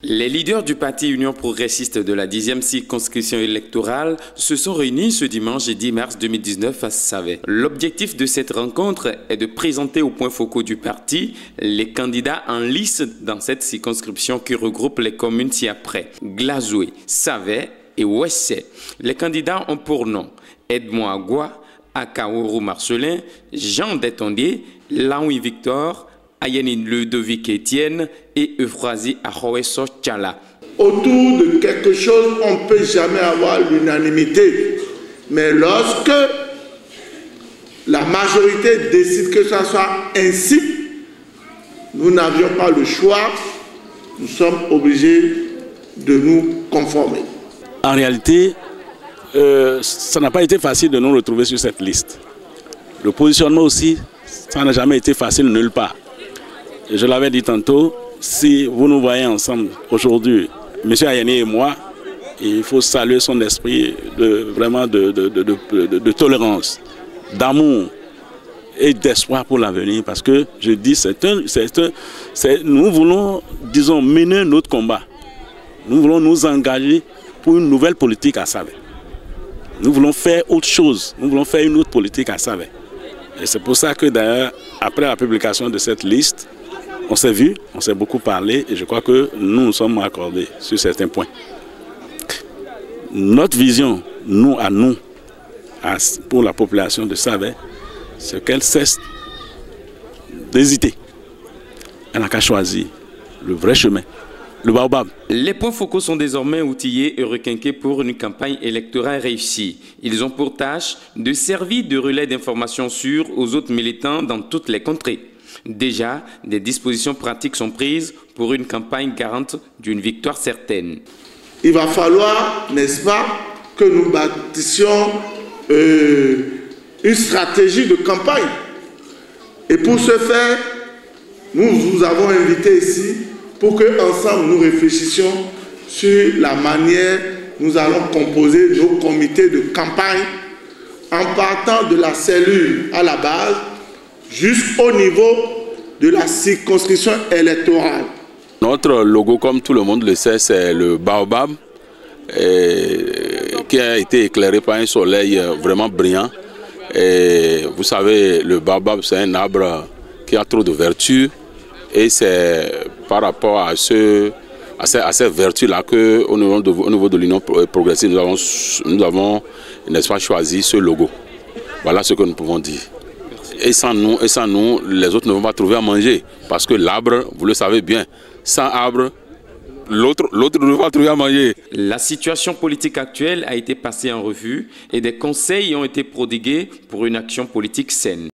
Les leaders du parti Union progressiste de la 10e circonscription électorale se sont réunis ce dimanche 10 mars 2019 à Savet. L'objectif de cette rencontre est de présenter aux points focaux du parti les candidats en lice dans cette circonscription qui regroupe les communes ci-après, Glazoué, Savet et Ouessé. Les candidats ont pour nom Edmond Agua, Akaourou Marcelin, Jean Détondier, Laoui Victor, Ayeni Ludovic Etienne et Euphrasie Ahoeso Tchala. Autour de quelque chose, on ne peut jamais avoir l'unanimité. Mais lorsque la majorité décide que ça soit ainsi, nous n'avions pas le choix, nous sommes obligés de nous conformer. En réalité, ça n'a pas été facile de nous retrouver sur cette liste. Le positionnement aussi, ça n'a jamais été facile nulle part. Je l'avais dit tantôt, si vous nous voyez ensemble aujourd'hui, M. Ayeni et moi, il faut saluer son esprit de tolérance, d'amour et d'espoir pour l'avenir. Parce que je dis, nous voulons, disons, mener notre combat. Nous voulons nous engager pour une nouvelle politique à Savet. Nous voulons faire autre chose, nous voulons faire une autre politique à Savet. Et c'est pour ça que d'ailleurs, après la publication de cette liste, on s'est vu, on s'est beaucoup parlé et je crois que nous sommes accordés sur certains points. Notre vision, pour la population de Savet, c'est qu'elle cesse d'hésiter. Elle n'a qu'à choisir le vrai chemin, le baobab. Les points focaux sont désormais outillés et requinqués pour une campagne électorale réussie. Ils ont pour tâche de servir de relais d'information sûre aux autres militants dans toutes les contrées. Déjà, des dispositions pratiques sont prises pour une campagne garante d'une victoire certaine. Il va falloir, n'est-ce pas, que nous bâtissions une stratégie de campagne. Et pour ce faire, nous vous avons invité ici pour qu'ensemble nous réfléchissions sur la manière dont nous allons composer nos comités de campagne en partant de la cellule à la base jusqu'au niveau de la circonscription électorale. Notre logo, comme tout le monde le sait, c'est le baobab qui a été éclairé par un soleil vraiment brillant. Et vous savez, le baobab, c'est un arbre qui a trop de vertus. Et c'est par rapport à ces vertus-là qu'au niveau de l'Union progressiste, nous avons n'est-ce pas, choisi ce logo. Voilà ce que nous pouvons dire. Et sans nous, les autres ne vont pas trouver à manger. Parce que l'arbre, vous le savez bien, sans arbre, l'autre ne va pas trouver à manger. La situation politique actuelle a été passée en revue et des conseils ont été prodigués pour une action politique saine.